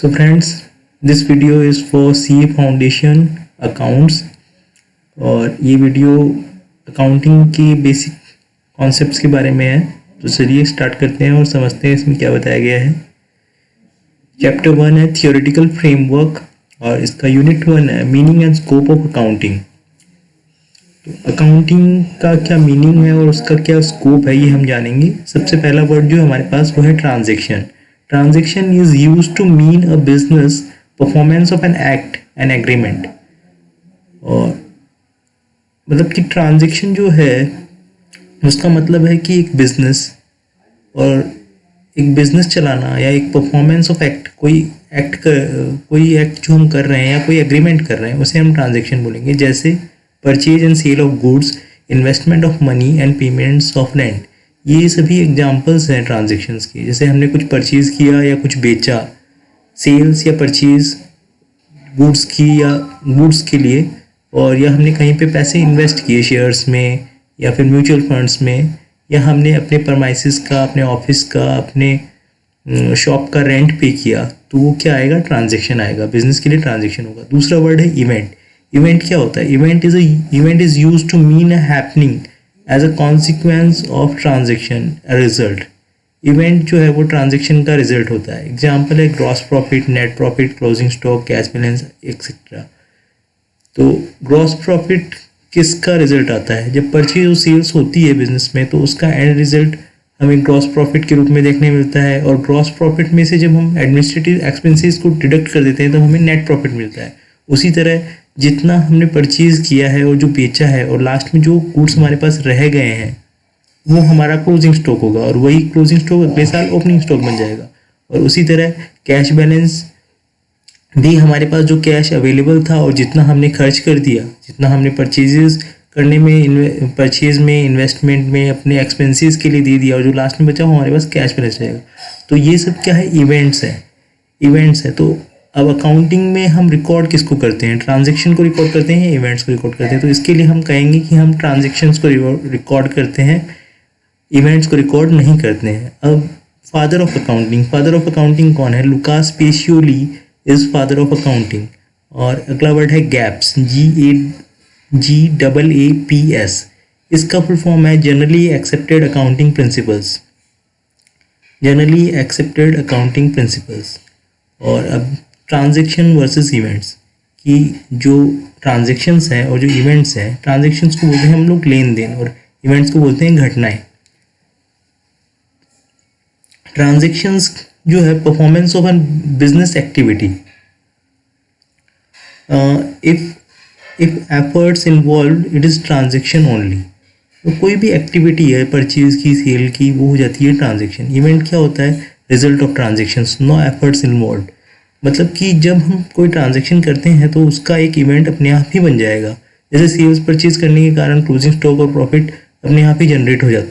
So friends, this video is for CA Foundation Accounts और ये video accounting की basic concepts के बारे में है। तो चलिए स्टार्ट करते हैं और समझते हैं इसमें क्या बताया गया है। चैप्टर 1 है थियोरेटिकल फ्रेमवर्क और इसका यूनिट 1 है meaning and scope of accounting. तो अकाउंटिंग का क्या मीनिंग है और उसका क्या स्कोप है ये हम जानेंगे। सबसे पहला वर्ड जो हमारे पास वो है transaction. Transaction is used to mean a business performance of an act, an agreement। और मतलब कि ट्रांजैक्शन जो है उसका मतलब है कि एक बिजनेस और एक बिजनेस चलाना या एक परफॉर्मेंस ऑफ एक्ट, कोई एक्ट जो हम कर रहे हैं या कोई एग्रीमेंट कर रहे हैं उसे हम ट्रांजैक्शन बोलेंगे। जैसे purchase and sale of goods, investment of money and payments of rent, ये सभी एग्जांपल्स हैं ट्रांजैक्शंस के। जैसे हमने कुछ परचेज़ किया या कुछ बेचा, सेल्स या परचेज़ गुड्स की या गुड्स के लिए, और या हमने कहीं पे पैसे इन्वेस्ट किए शेयर्स में या फिर म्यूचुअल फंड्स में, या हमने अपने परमाइसिस का, अपने ऑफिस का, अपने शॉप का रेंट पे किया, तो वो क्या आएगा? ट्रांजैक्शन आएगा। बिजनेस के लिए ट्रांजैक्शन होगा। दूसरा वर्ड है इवेंट। इवेंट क्या होता है? Event is use to mean a happening as a consequence of transaction, result. Event जो है वो ट्रांजेक्शन का रिजल्ट होता है। एग्जाम्पल है gross profit, net profit, closing stock, cash balance etcetera. तो ग्रॉस प्रॉफिट किसका रिजल्ट आता है? जब परचेज और सेल्स होती है बिजनेस में तो उसका एंड रिजल्ट हमें ग्रॉस प्रॉफिट के रूप में देखने मिलता है, और ग्रॉस प्रॉफिट में से जब हम एडमिनिस्ट्रेटिव एक्सपेंसेस को डिडक्ट कर देते हैं तो हमें नेट प्रॉफिट मिलता है। उसी तरह जितना हमने परचेज किया है और जो बेचा है और लास्ट में जो गुड्स हमारे पास रह गए हैं वो हमारा क्लोजिंग स्टॉक होगा, और वही क्लोजिंग स्टॉक अगले साल ओपनिंग स्टॉक बन जाएगा। और उसी तरह कैश बैलेंस भी, हमारे पास जो कैश अवेलेबल था और जितना हमने खर्च कर दिया, जितना हमने परचेजेस करने में, परचेज में, इन्वेस्टमेंट में, अपने एक्सपेंसेस के लिए दे दिया, और जो लास्ट में बचा वो हमारे पास कैश बैलेंस रहेगा। तो ये सब क्या है? इवेंट्स हैं। तो अब अकाउंटिंग में हम रिकॉर्ड किसको करते हैं? ट्रांजैक्शन को रिकॉर्ड करते हैं, इवेंट्स को रिकॉर्ड करते हैं। तो इसके लिए हम कहेंगे कि हम ट्रांजैक्शंस को रिकॉर्ड करते हैं, इवेंट्स को रिकॉर्ड नहीं करते हैं। अब फादर ऑफ अकाउंटिंग कौन है? Lucas Pacioli is father of accounting. और अगला वर्ड है गैप्स, GAAPS। इसका फुल फॉर्म है जनरली एक्सेप्टेड अकाउंटिंग प्रिंसिपल्स। और अब ट्रांजैक्शन वर्सेस इवेंट्स, कि जो ट्रांजैक्शंस हैं और जो इवेंट्स हैं, ट्रांजैक्शंस को बोलते हैं हम लोग लेन देन और इवेंट्स को बोलते हैं घटनाएं। ट्रांजैक्शंस जो है performance of an business activity. If efforts involve it is transaction only. तो कोई भी एक्टिविटी है परचेज की, सेल की, वो हो जाती है ट्रांजैक्शन। इवेंट क्या होता है? Result of transactions, no efforts involve. मतलब कि जब हम कोई ट्रांजैक्शन करते हैं तो उसका एक इवेंट अपने आप ही बन जाएगा। जैसे सेल्स परचेज करने के कारण क्लोजिंग स्टॉक और प्रॉफिट अपने आप ही जनरेट हो जाता है।